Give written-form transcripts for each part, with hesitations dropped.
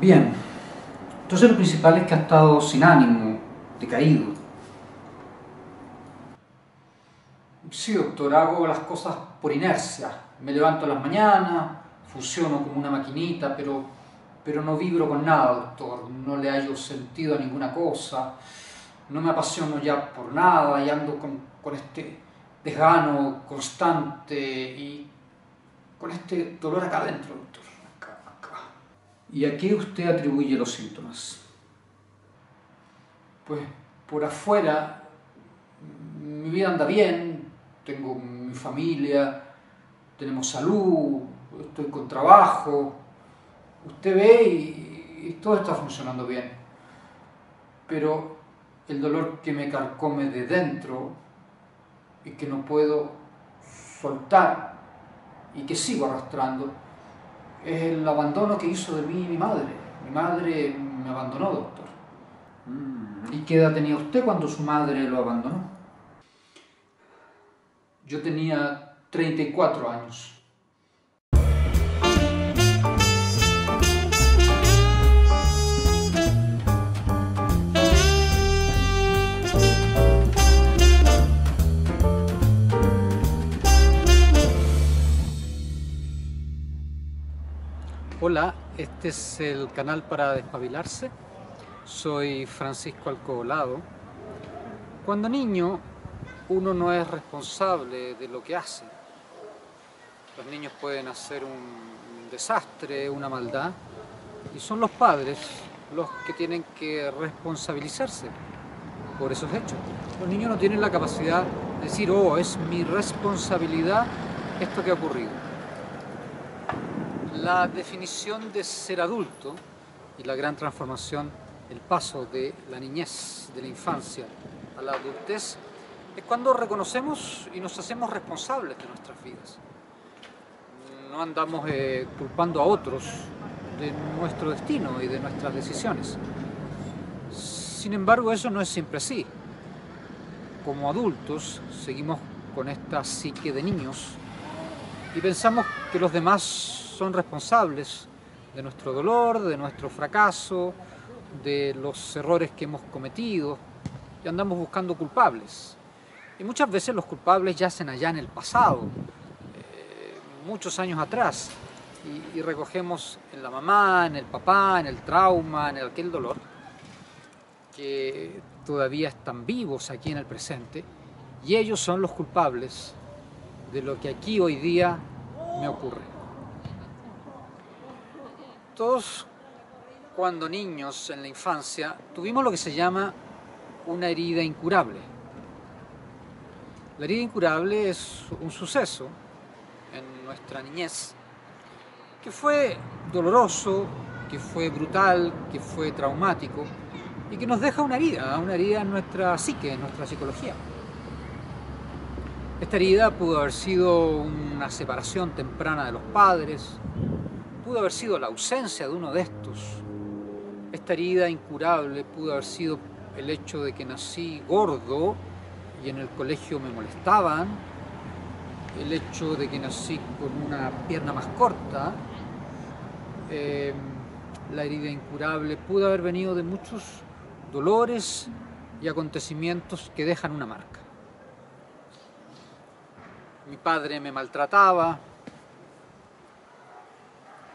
Bien, entonces lo principal es que ha estado sin ánimo, decaído. Sí, doctor, hago las cosas por inercia. Me levanto a las mañanas, funciono como una maquinita, pero no vibro con nada, doctor. No le hallo sentido a ninguna cosa. No me apasiono ya por nada y ando con este desgano constante y con este dolor acá adentro, doctor. Acá. ¿Y a qué usted atribuye los síntomas? Pues por afuera mi vida anda bien, tengo mi familia, tenemos salud, estoy con trabajo, usted ve y todo está funcionando bien. Pero el dolor que me carcome de dentro y que no puedo soltar y que sigo arrastrando es el abandono que hizo de mí mi madre. Mi madre me abandonó, doctor. ¿Y qué edad tenía usted cuando su madre lo abandonó? Yo tenía 34 años. Hola, este es el canal para despabilarse. Soy Francisco Alcobolado. Cuando niño, uno no es responsable de lo que hace. Los niños pueden hacer un desastre, una maldad, y son los padres los que tienen que responsabilizarse por esos hechos. Los niños no tienen la capacidad de decir, oh, es mi responsabilidad esto que ha ocurrido. La definición de ser adulto y la gran transformación, el paso de la niñez, de la infancia a la adultez, es cuando reconocemos y nos hacemos responsables de nuestras vidas. No andamos culpando a otros de nuestro destino y de nuestras decisiones. Sin embargo, eso no es siempre así. Como adultos, seguimos con esta psique de niños y pensamos que los demás son responsables de nuestro dolor, de nuestro fracaso, de los errores que hemos cometido, y andamos buscando culpables. Y muchas veces los culpables yacen allá en el pasado, muchos años atrás, y recogemos en la mamá, en el papá, en el trauma, en aquel dolor, que todavía están vivos aquí en el presente, y ellos son los culpables de lo que aquí hoy día me ocurre. Todos, cuando niños, en la infancia, tuvimos lo que se llama una herida incurable. La herida incurable es un suceso en nuestra niñez que fue doloroso, que fue brutal, que fue traumático y que nos deja una herida en nuestra psique, en nuestra psicología. Esta herida pudo haber sido una separación temprana de los padres, pudo haber sido la ausencia de uno de estos. Esta herida incurable pudo haber sido el hecho de que nací gordo y en el colegio me molestaban, el hecho de que nací con una pierna más corta. La herida incurable pudo haber venido de muchos dolores y acontecimientos que dejan una marca. Mi padre me maltrataba,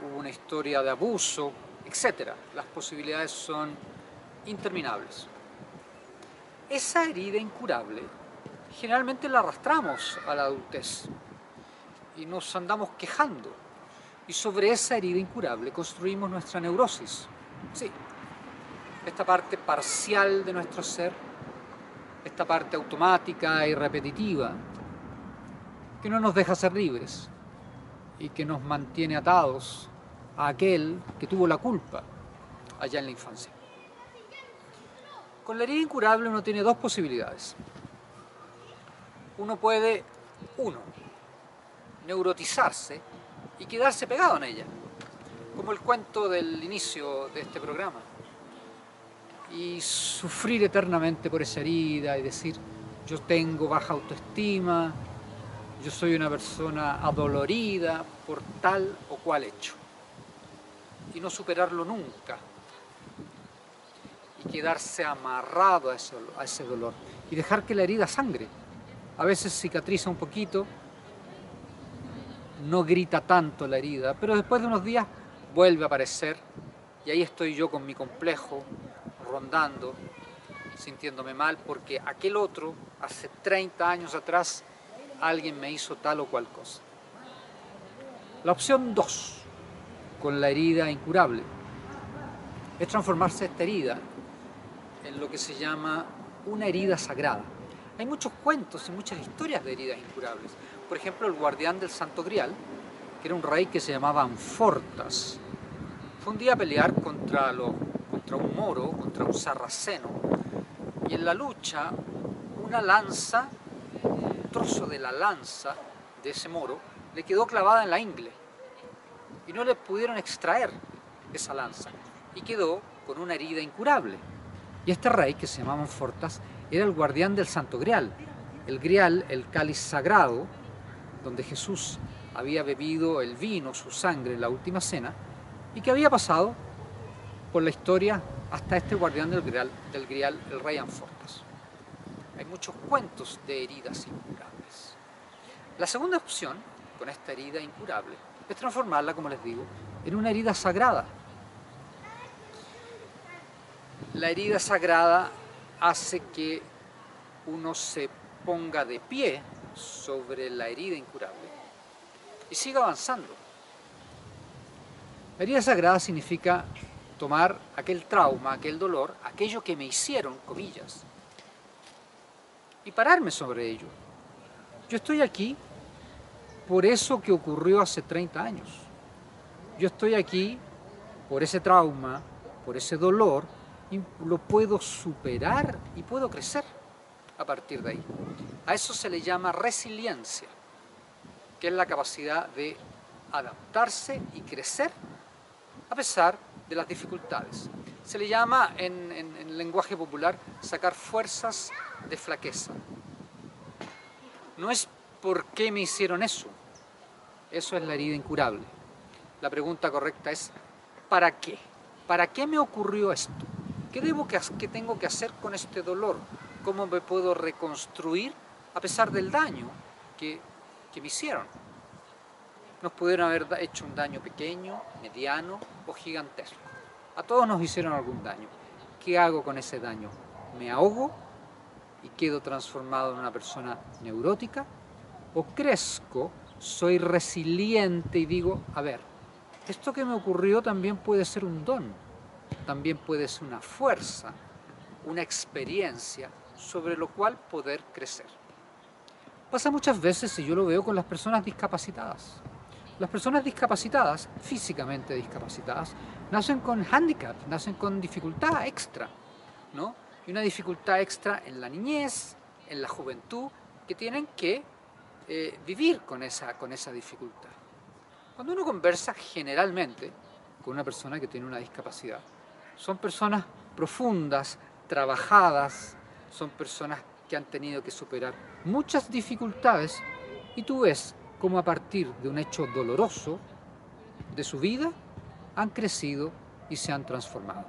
hubo una historia de abuso, etc. Las posibilidades son interminables. Esa herida incurable generalmente la arrastramos a la adultez y nos andamos quejando. Y sobre esa herida incurable construimos nuestra neurosis. Sí, esta parte parcial de nuestro ser, esta parte automática y repetitiva, que no nos deja ser libres y que nos mantiene atados a aquel que tuvo la culpa allá en la infancia. Con la herida incurable uno tiene dos posibilidades. Uno puede, neurotizarse y quedarse pegado en ella, como el cuento del inicio de este programa, y sufrir eternamente por esa herida y decir, yo tengo baja autoestima, yo soy una persona adolorida por tal o cual hecho. y no superarlo nunca, y quedarse amarrado a ese dolor y dejar que la herida sangre. A veces cicatriza un poquito, no grita tanto la herida, pero después de unos días vuelve a aparecer y ahí estoy yo con mi complejo, rondando, sintiéndome mal porque aquel otro, hace 30 años atrás, alguien me hizo tal o cual cosa. La opción 2, con la herida incurable, es transformarse esta herida en lo que se llama una herida sagrada. Hay muchos cuentos y muchas historias de heridas incurables. Por ejemplo, el guardián del Santo Grial, que era un rey que se llamaba Amfortas, fue un día a pelear contra un moro, contra un sarraceno, y en la lucha una lanza, un trozo de la lanza de ese moro, le quedó clavada en la ingle y no le pudieron extraer esa lanza y quedó con una herida incurable. Y este rey, que se llamaba Amfortas, era el guardián del Santo Grial. El Grial, el cáliz sagrado, donde Jesús había bebido el vino, su sangre, en la última cena, y que había pasado por la historia hasta este guardián del Grial, el rey Amfortas. Hay muchos cuentos de heridas incurables. La segunda opción, con esta herida incurable, es transformarla, como les digo, en una herida sagrada. La herida sagrada hace que uno se ponga de pie sobre la herida incurable y siga avanzando. La herida sagrada significa tomar aquel trauma, aquel dolor, aquello que me hicieron, comillas, y pararme sobre ello. Yo estoy aquí por eso que ocurrió hace 30 años. Yo estoy aquí por ese trauma, por ese dolor, y lo puedo superar y puedo crecer a partir de ahí. A eso se le llama resiliencia, que es la capacidad de adaptarse y crecer a pesar de las dificultades. Se le llama en lenguaje popular sacar fuerzas de flaqueza. No es por qué me hicieron eso. Eso es la herida incurable. La pregunta correcta es ¿para qué? ¿Para qué me ocurrió esto? ¿Qué tengo que hacer con este dolor? ¿Cómo me puedo reconstruir a pesar del daño que me hicieron? Nos pudieron haber hecho un daño pequeño, mediano o gigantesco. A todos nos hicieron algún daño. ¿Qué hago con ese daño? ¿Me ahogo y quedo transformado en una persona neurótica? ¿O crezco, soy resiliente y digo, a ver, esto que me ocurrió también puede ser un don, también puede ser una fuerza, una experiencia sobre lo cual poder crecer? Pasa muchas veces, y yo lo veo con las personas discapacitadas. Las personas discapacitadas, físicamente discapacitadas, nacen con hándicap, nacen con dificultad extra, ¿no? Y una dificultad extra en la niñez, en la juventud, que tienen que vivir con esa dificultad. Cuando uno conversa generalmente con una persona que tiene una discapacidad, son personas profundas, trabajadas, son personas que han tenido que superar muchas dificultades y tú ves cómo a partir de un hecho doloroso de su vida han crecido y se han transformado.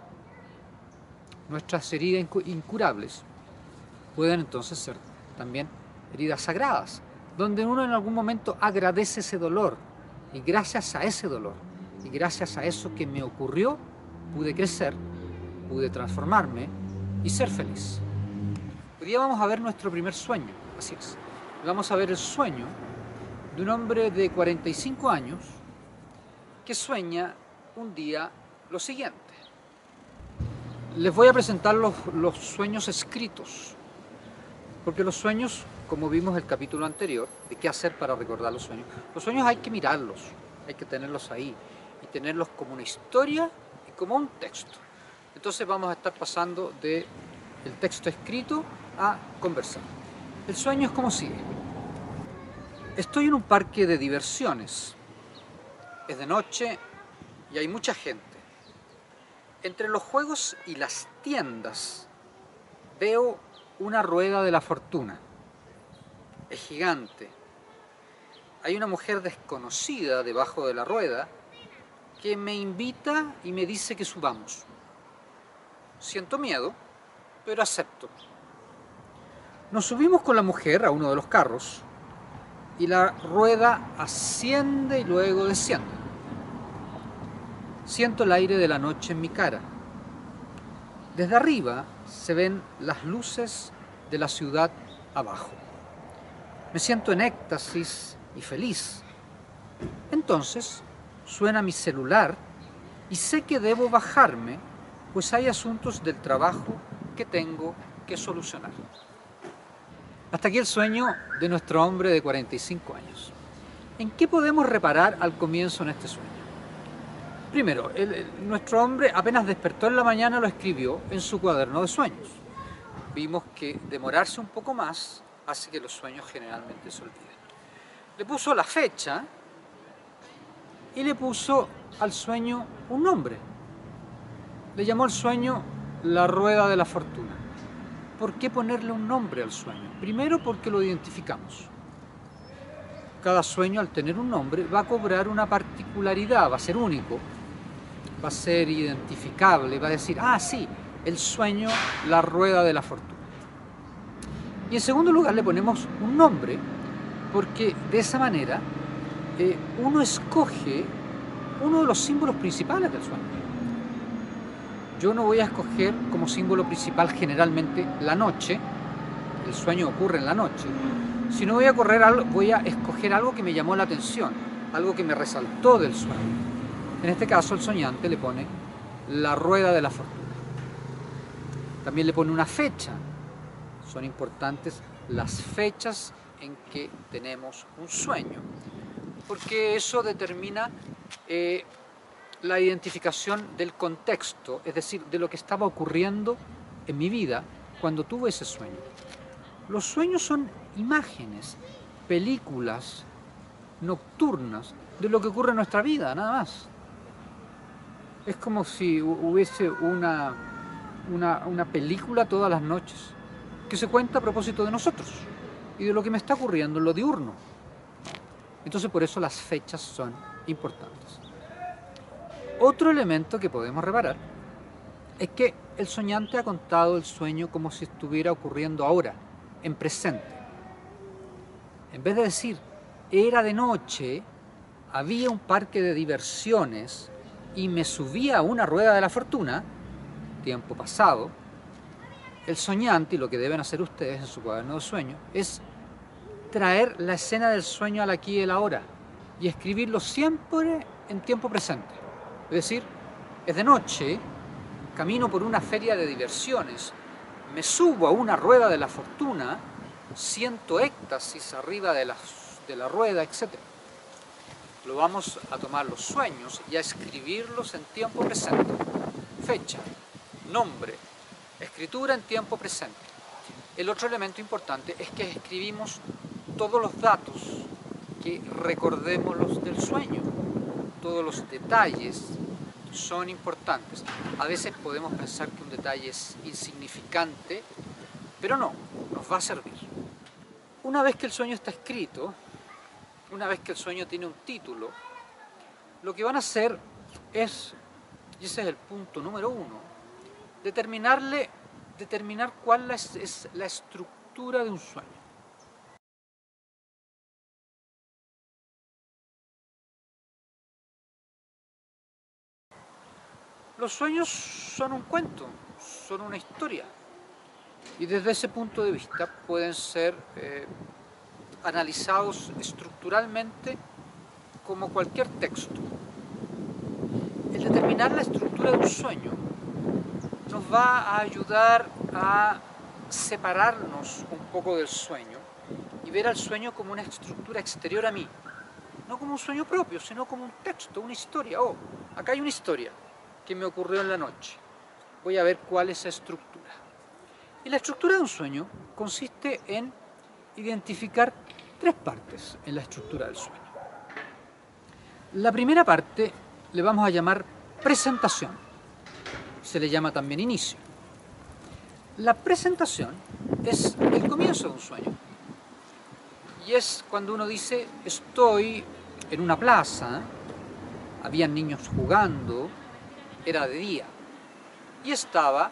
Nuestras heridas incurables pueden entonces ser también heridas sagradas, donde uno en algún momento agradece ese dolor y gracias a ese dolor y gracias a eso que me ocurrió pude crecer, pude transformarme y ser feliz. Hoy día vamos a ver nuestro primer sueño, así es. Vamos a ver el sueño de un hombre de 45 años que sueña un día lo siguiente. Les voy a presentar los sueños escritos, porque los sueños, como vimos en el capítulo anterior, de qué hacer para recordar los sueños hay que mirarlos, hay que tenerlos ahí y tenerlos como una historia y como un texto. Entonces vamos a estar pasando del texto escrito a conversar. El sueño es como sigue. Estoy en un parque de diversiones. Es de noche y hay mucha gente. Entre los juegos y las tiendas veo una rueda de la fortuna. Es gigante. Hay una mujer desconocida debajo de la rueda que me invita y me dice que subamos. Siento miedo, pero acepto. Nos subimos con la mujer a uno de los carros y la rueda asciende y luego desciende. Siento el aire de la noche en mi cara. Desde arriba se ven las luces de la ciudad abajo. Me siento en éxtasis y feliz. Entonces suena mi celular y sé que debo bajarme, pues hay asuntos del trabajo que tengo que solucionar. Hasta aquí el sueño de nuestro hombre de 45 años. ¿En qué podemos reparar al comienzo en este sueño? Primero, nuestro hombre apenas despertó en la mañana lo escribió en su cuaderno de sueños. Vimos que demorarse un poco más hace que los sueños generalmente se olviden. Le puso la fecha y le puso al sueño un nombre. Le llamó al sueño la rueda de la fortuna. ¿Por qué ponerle un nombre al sueño? Primero porque lo identificamos. Cada sueño, al tener un nombre, va a cobrar una particularidad, va a ser único, va a ser identificable, va a decir, ah, sí, el sueño, la rueda de la fortuna. Y en segundo lugar le ponemos un nombre, porque de esa manera uno escoge uno de los símbolos principales del sueño. Yo no voy a escoger como símbolo principal generalmente la noche, el sueño ocurre en la noche, sino voy a escoger algo que me llamó la atención, algo que me resaltó del sueño. En este caso el soñante le pone la rueda de la fortuna. También le pone una fecha. Son importantes las fechas en que tenemos un sueño, porque eso determina la identificación del contexto, es decir, de lo que estaba ocurriendo en mi vida cuando tuve ese sueño. Los sueños son imágenes, películas nocturnas de lo que ocurre en nuestra vida, nada más. Es como si hubiese una película todas las noches que se cuenta a propósito de nosotros y de lo que me está ocurriendo en lo diurno. Entonces por eso las fechas son importantes. Otro elemento que podemos reparar es que el soñante ha contado el sueño como si estuviera ocurriendo ahora, en presente. En vez de decir, era de noche, había un parque de diversiones y me subía a una rueda de la fortuna, tiempo pasado, el soñante, y lo que deben hacer ustedes en su cuaderno de sueño, es traer la escena del sueño al aquí y el ahora y escribirlo siempre en tiempo presente. Es decir, es de noche, camino por una feria de diversiones, me subo a una rueda de la fortuna, siento éxtasis arriba de la rueda, etc. Lo vamos a tomar los sueños y a escribirlos en tiempo presente. Fecha, nombre, escritura en tiempo presente. El otro elemento importante es que escribimos todos los datos que recordemos los del sueño. Todos los detalles son importantes. A veces podemos pensar que un detalle es insignificante, pero no, nos va a servir. Una vez que el sueño está escrito, una vez que el sueño tiene un título, lo que van a hacer es, y ese es el punto número 1, determinar cuál es la estructura de un sueño. Los sueños son un cuento, son una historia, y desde ese punto de vista pueden ser analizados estructuralmente como cualquier texto. El determinar la estructura de un sueño nos va a ayudar a separarnos un poco del sueño y ver al sueño como una estructura exterior a mí, no como un sueño propio, sino como un texto, una historia. Oh, acá hay una historia que me ocurrió en la noche. Voy a ver cuál es esa estructura. Y la estructura de un sueño consiste en identificar 3 partes en la estructura del sueño. La primera parte le vamos a llamar presentación. Se le llama también inicio. La presentación es el comienzo de un sueño. Y es cuando uno dice, estoy en una plaza, había niños jugando, era de día. Y estaba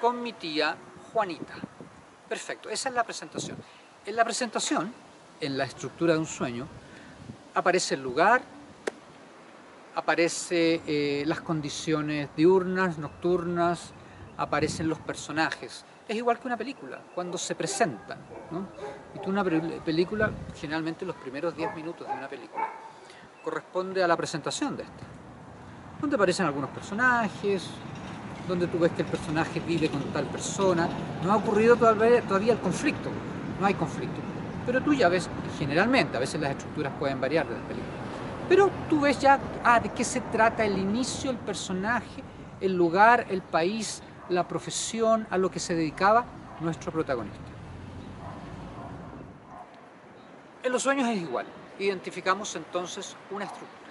con mi tía Juanita. Perfecto, esa es la presentación. En la presentación, en la estructura de un sueño, aparece el lugar, aparecen las condiciones diurnas, nocturnas, aparecen los personajes. Es igual que una película, cuando se presentan, ¿no? Y tú una película, generalmente los primeros 10 minutos de una película, corresponde a la presentación de esta, donde aparecen algunos personajes, donde tú ves que el personaje vive con tal persona. No ha ocurrido todavía el conflicto, no hay conflicto. Pero tú ya ves, generalmente, a veces las estructuras pueden variar de la película, pero tú ves ya de qué se trata el inicio, el personaje, el lugar, el país, la profesión, a lo que se dedicaba nuestro protagonista. En los sueños es igual, identificamos entonces una estructura.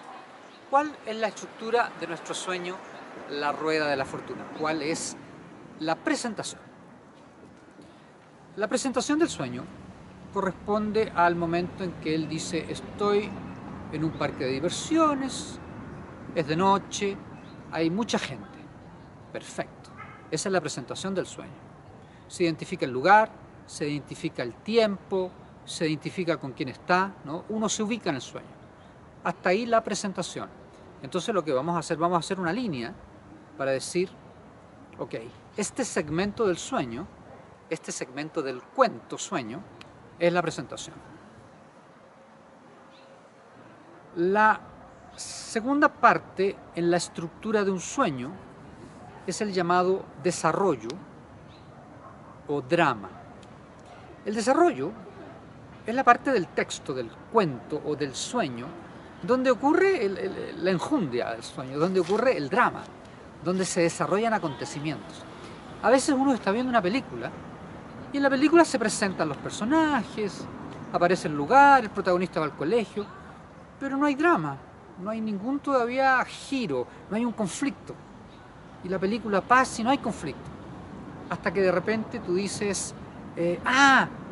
¿Cuál es la estructura de nuestro sueño, la rueda de la fortuna? ¿Cuál es la presentación? La presentación del sueño corresponde al momento en que él dice: estoy en un parque de diversiones, es de noche, hay mucha gente. Perfecto. Esa es la presentación del sueño. Se identifica el lugar, se identifica el tiempo, se identifica con quién está, ¿no? Uno se ubica en el sueño. Hasta ahí la presentación. Entonces lo que vamos a hacer una línea para decir, ok, este segmento del sueño, este segmento del cuento sueño, es la presentación. La segunda parte en la estructura de un sueño es el llamado desarrollo o drama. El desarrollo es la parte del texto, del cuento o del sueño, donde ocurre la enjundia del sueño, donde ocurre el drama, donde se desarrollan acontecimientos. A veces uno está viendo una película y en la película se presentan los personajes, aparece el lugar, el protagonista va al colegio, pero no hay drama, no hay ningún todavía giro, no hay un conflicto. Y la película pasa y no hay conflicto. Hasta que de repente tú dices,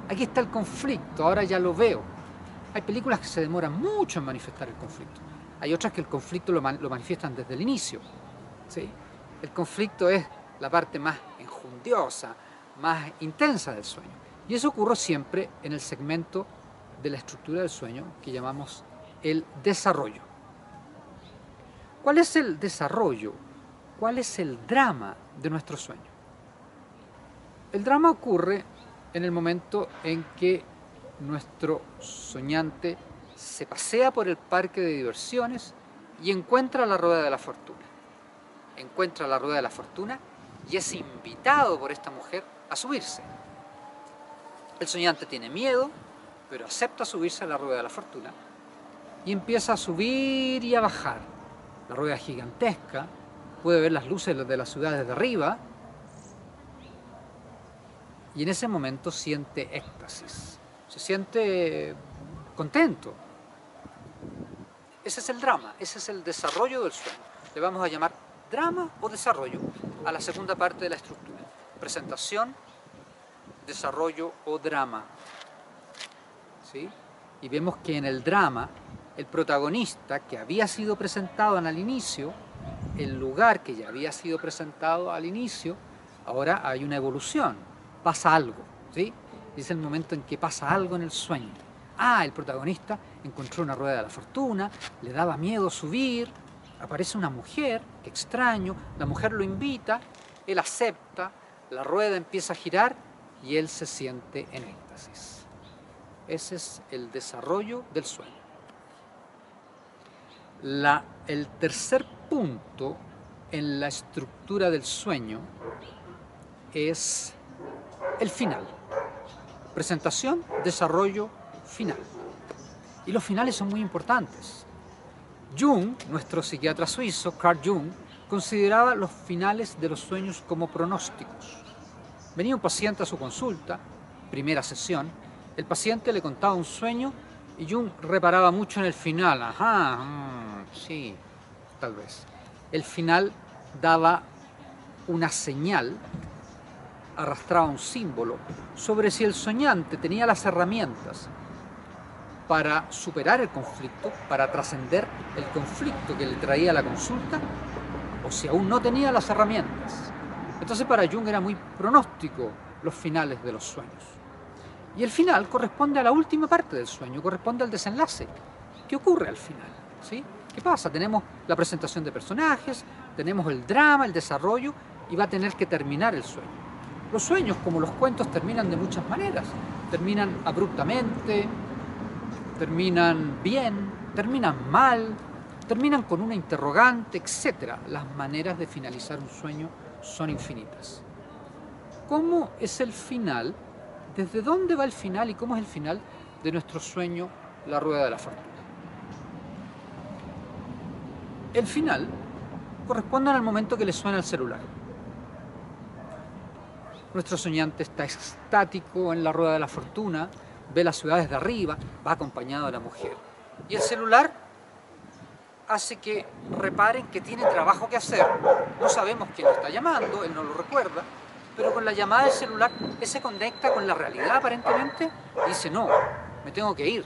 aquí está el conflicto, ahora ya lo veo. Hay películas que se demoran mucho en manifestar el conflicto. Hay otras que el conflicto lo manifiestan desde el inicio, ¿sí? El conflicto es la parte más enjundiosa, más intensa del sueño. Y eso ocurre siempre en el segmento de la estructura del sueño que llamamos el desarrollo. ¿Cuál es el desarrollo? ¿Cuál es el drama de nuestro sueño? El drama ocurre en el momento en que nuestro soñante se pasea por el parque de diversiones y encuentra la rueda de la fortuna. Encuentra la rueda de la fortuna y es invitado por esta mujer a subirse. El soñante tiene miedo, pero acepta subirse a la rueda de la fortuna y empieza a subir y a bajar. La rueda es gigantesca, puede ver las luces de la ciudad desde arriba y en ese momento siente éxtasis, se siente contento. Ese es el drama, ese es el desarrollo del sueño. Le vamos a llamar drama o desarrollo a la segunda parte de la estructura. Presentación, desarrollo o drama. ¿Sí? Y vemos que en el drama, el protagonista que había sido presentado al inicio, el lugar que ya había sido presentado al inicio, ahora hay una evolución, pasa algo, ¿sí? Es el momento en que pasa algo en el sueño. El protagonista encontró una rueda de la fortuna, le daba miedo subir, aparece una mujer, qué extraño, la mujer lo invita, él acepta, la rueda empieza a girar y él se siente en éxtasis. Ese es el desarrollo del sueño. El tercer punto en la estructura del sueño es el final. Presentación, desarrollo, final. Y los finales son muy importantes. Jung, nuestro psiquiatra suizo, Carl Jung, consideraba los finales de los sueños como pronósticos. Venía un paciente a su consulta, primera sesión, el paciente le contaba un sueño y Jung reparaba mucho en el final. Sí, tal vez. El final daba una señal, arrastraba un símbolo sobre si el soñante tenía las herramientas para superar el conflicto, para trascender el conflicto que le traía la consulta, o si aún no tenía las herramientas. Entonces para Jung era muy pronóstico los finales de los sueños. Y el final corresponde a la última parte del sueño, corresponde al desenlace. ¿Qué ocurre al final? ¿Sí? ¿Qué pasa? Tenemos la presentación de personajes, tenemos el drama, el desarrollo, y va a tener que terminar el sueño. Los sueños, como los cuentos, terminan de muchas maneras. Terminan abruptamente, terminan bien, terminan mal, terminan con una interrogante, etc. Las maneras de finalizar un sueño son infinitas. ¿Cómo es el final? ¿Desde dónde va el final y cómo es el final de nuestro sueño, la rueda de la fortuna? El final corresponde al momento que le suena el celular. Nuestro soñante está estático en la rueda de la fortuna, ve las ciudades de arriba, va acompañado de la mujer. Y el celular hace que reparen que tiene trabajo que hacer. No sabemos quién lo está llamando, él no lo recuerda, pero con la llamada del celular él se conecta con la realidad aparentemente y dice: no, me tengo que ir,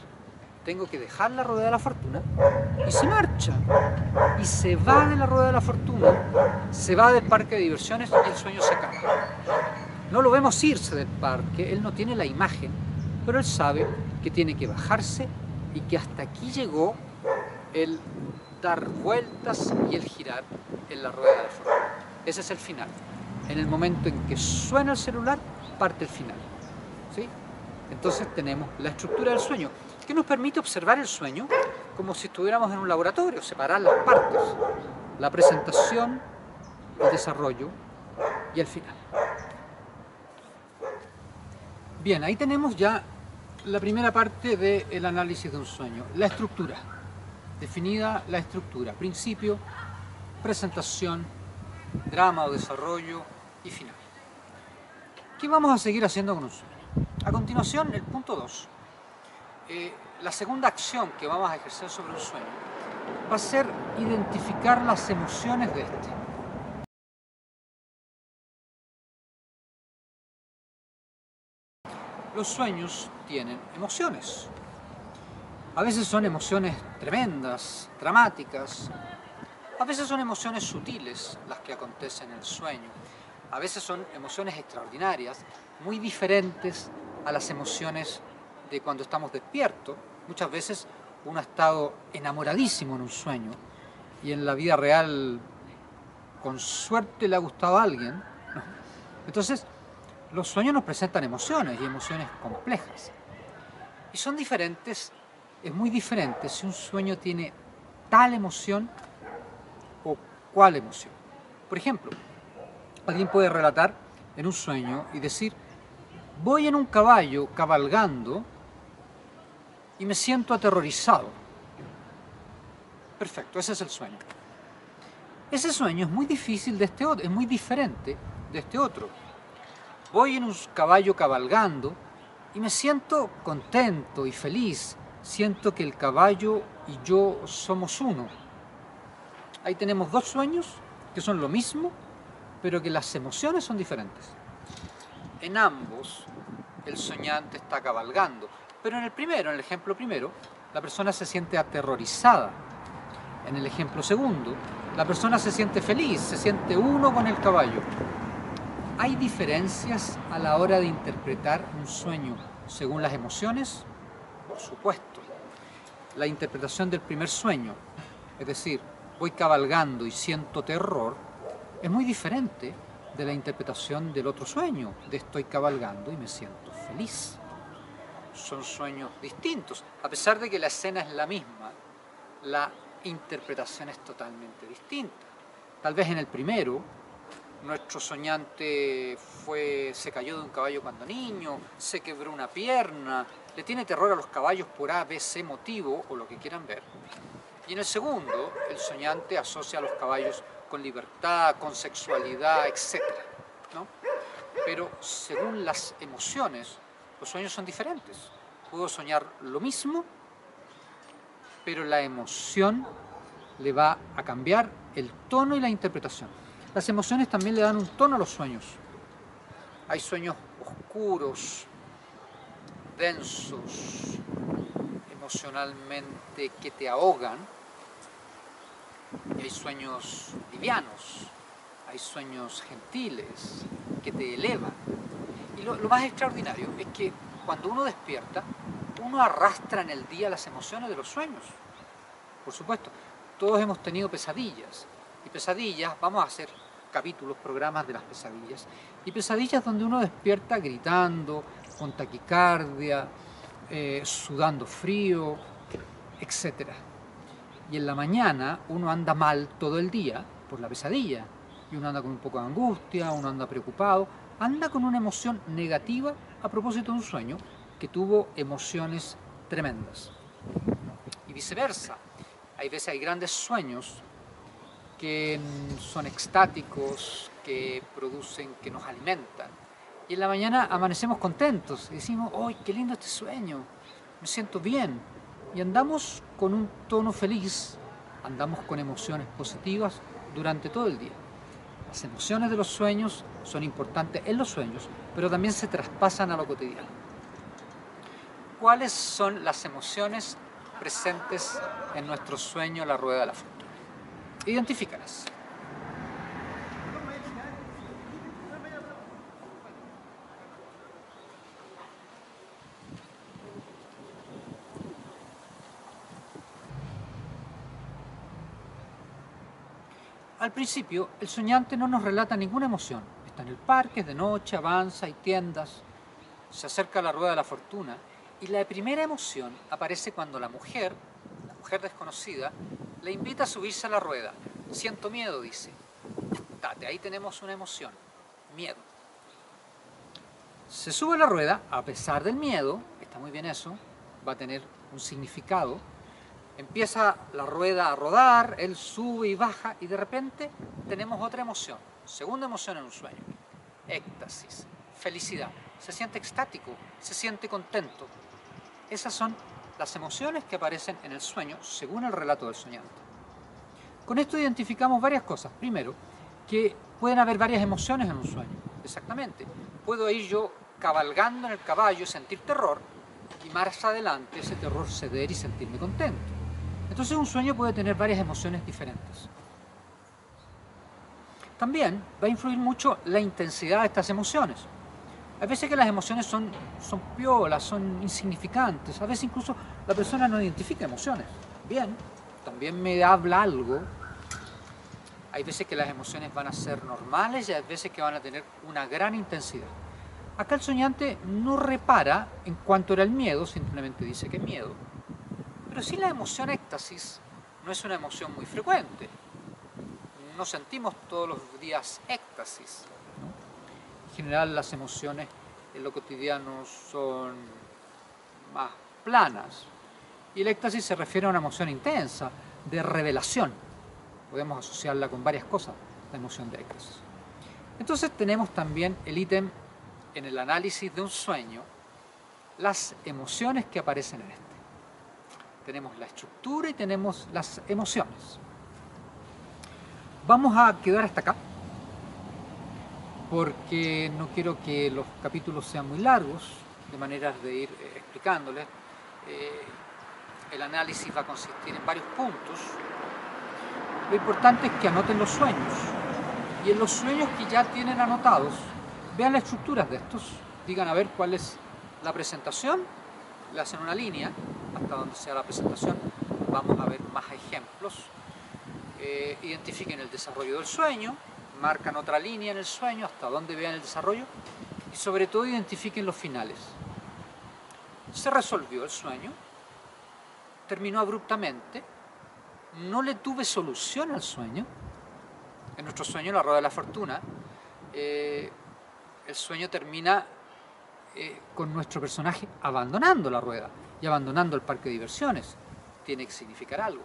tengo que dejar la rueda de la fortuna, y se marcha. Y se va de la rueda de la fortuna, se va del parque de diversiones y el sueño se acaba. No lo vemos irse del parque, él no tiene la imagen, pero él sabe que tiene que bajarse y que hasta aquí llegó el dar vueltas y el girar en la rueda de la fortuna. Ese es el final. En el momento en que suena el celular, parte el final. ¿Sí? Entonces tenemos la estructura del sueño, que nos permite observar el sueño como si estuviéramos en un laboratorio, separar las partes, la presentación, el desarrollo y el final. Bien, ahí tenemos ya la primera parte del análisis de un sueño, la estructura. Definida la estructura: principio, presentación, drama o desarrollo y final. ¿Qué vamos a seguir haciendo con un sueño? A continuación, el punto 2. La segunda acción que vamos a ejercer sobre un sueño va a ser identificar las emociones de este. Los sueños tienen emociones. A veces son emociones tremendas, dramáticas. A veces son emociones sutiles las que acontecen en el sueño. A veces son emociones extraordinarias, muy diferentes a las emociones de cuando estamos despiertos. Muchas veces uno ha estado enamoradísimo en un sueño y en la vida real con suerte le ha gustado a alguien, ¿no? Entonces, los sueños nos presentan emociones y emociones complejas. Y son diferentes, es muy diferente si un sueño tiene tal emoción o cuál emoción. Por ejemplo, alguien puede relatar en un sueño y decir: voy en un caballo cabalgando y me siento aterrorizado. Perfecto, ese es el sueño. Ese sueño es muy difícil de este otro, es muy diferente de este otro. Voy en un caballo cabalgando y me siento contento y feliz. Siento que el caballo y yo somos uno. Ahí tenemos dos sueños que son lo mismo, pero que las emociones son diferentes. En ambos, el soñante está cabalgando, pero en el primero, en el ejemplo primero, la persona se siente aterrorizada. En el ejemplo segundo, la persona se siente feliz, se siente uno con el caballo. ¿Hay diferencias a la hora de interpretar un sueño según las emociones? Por supuesto. La interpretación del primer sueño, es decir, voy cabalgando y siento terror, es muy diferente de la interpretación del otro sueño, de estoy cabalgando y me siento feliz. Son sueños distintos, a pesar de que la escena es la misma, la interpretación es totalmente distinta. Tal vez en el primero, nuestro soñante se cayó de un caballo cuando niño, se quebró una pierna, le tiene terror a los caballos por A, B, C motivo o lo que quieran ver. Y en el segundo, el soñante asocia a los caballos con libertad, con sexualidad, etc., ¿no? Pero según las emociones, los sueños son diferentes. Puedo soñar lo mismo, pero la emoción le va a cambiar el tono y la interpretación. Las emociones también le dan un tono a los sueños. Hay sueños oscuros, densos, emocionalmente que te ahogan, y hay sueños livianos, hay sueños gentiles que te elevan. Y lo más extraordinario es que cuando uno despierta, uno arrastra en el día las emociones de los sueños. Por supuesto, todos hemos tenido pesadillas, y pesadillas, vamos a hacer capítulos, programas de las pesadillas, y pesadillas donde uno despierta gritando, con taquicardia, sudando frío, etc. Y en la mañana uno anda mal todo el día por la pesadilla, y uno anda con un poco de angustia, uno anda preocupado, anda con una emoción negativa a propósito de un sueño que tuvo emociones tremendas. Y viceversa, hay grandes sueños que son extáticos, que producen, que nos alimentan. Y en la mañana amanecemos contentos y decimos, ¡ay, qué lindo este sueño! Me siento bien. Y andamos con un tono feliz, andamos con emociones positivas durante todo el día. Las emociones de los sueños son importantes en los sueños, pero también se traspasan a lo cotidiano. ¿Cuáles son las emociones presentes en nuestro sueño, la rueda de la fortuna? Identifícalas. Al principio, el soñante no nos relata ninguna emoción. Está en el parque, es de noche, avanza, hay tiendas, se acerca a la rueda de la fortuna, y la primera emoción aparece cuando la mujer desconocida, le invita a subirse a la rueda. Siento miedo, dice. Date, ahí tenemos una emoción, miedo. Se sube a la rueda, a pesar del miedo, está muy bien eso, va a tener un significado. Empieza la rueda a rodar, él sube y baja, y de repente tenemos otra emoción, segunda emoción en un sueño, éxtasis, felicidad, se siente extático, se siente contento. Esas son las emociones que aparecen en el sueño, según el relato del soñante. Con esto identificamos varias cosas. Primero, que pueden haber varias emociones en un sueño, exactamente. Puedo ir yo cabalgando en el caballo y sentir terror, y más adelante ese terror ceder y sentirme contento. Entonces un sueño puede tener varias emociones diferentes. También va a influir mucho la intensidad de estas emociones. Hay veces que las emociones son piolas, son insignificantes, a veces incluso la persona no identifica emociones. Bien, también me habla algo. Hay veces que las emociones van a ser normales y hay veces que van a tener una gran intensidad. Acá el soñante no repara en cuanto era el miedo, simplemente dice que es miedo. Pero sí la emoción éxtasis no es una emoción muy frecuente. No sentimos todos los días éxtasis, ¿no? En general las emociones en lo cotidiano son más planas. Y el éxtasis se refiere a una emoción intensa, de revelación. Podemos asociarla con varias cosas, la emoción de éxtasis. Entonces tenemos también el ítem en el análisis de un sueño, las emociones que aparecen en este. Tenemos la estructura y tenemos las emociones. Vamos a quedar hasta acá, porque no quiero que los capítulos sean muy largos, de maneras de ir explicándoles. El análisis va a consistir en varios puntos. Lo importante es que anoten los sueños, y en los sueños que ya tienen anotados, vean las estructuras de estos, digan a ver cuál es la presentación, le hacen una línea hasta donde sea la presentación, vamos a ver más ejemplos. Identifiquen el desarrollo del sueño, marcan otra línea en el sueño hasta donde vean el desarrollo, y sobre todo identifiquen los finales. Se resolvió el sueño, terminó abruptamente, no le tuve solución al sueño. En nuestro sueño, la rueda de la fortuna, el sueño termina con nuestro personaje abandonando la rueda y abandonando el parque de diversiones. Tiene que significar algo.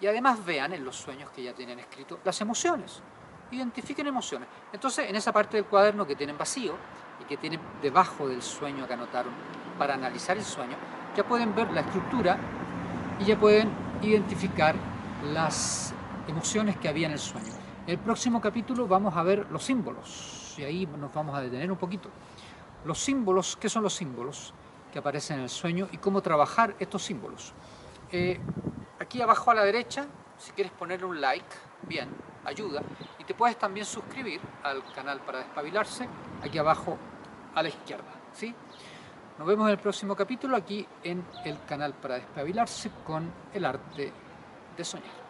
Y además vean en los sueños que ya tienen escrito las emociones. Identifiquen emociones. Entonces, en esa parte del cuaderno que tienen vacío y que tienen debajo del sueño que anotaron para analizar el sueño, ya pueden ver la estructura y ya pueden identificar las emociones que había en el sueño. En el próximo capítulo vamos a ver los símbolos, y ahí nos vamos a detener un poquito. Los símbolos, ¿qué son los símbolos? que aparecen en el sueño y cómo trabajar estos símbolos. Aquí abajo a la derecha, si quieres ponerle un like, bien, ayuda. Y te puedes también suscribir al canal para despabilarse, aquí abajo a la izquierda, ¿sí? Nos vemos en el próximo capítulo aquí en el canal para despabilarse con el arte de soñar.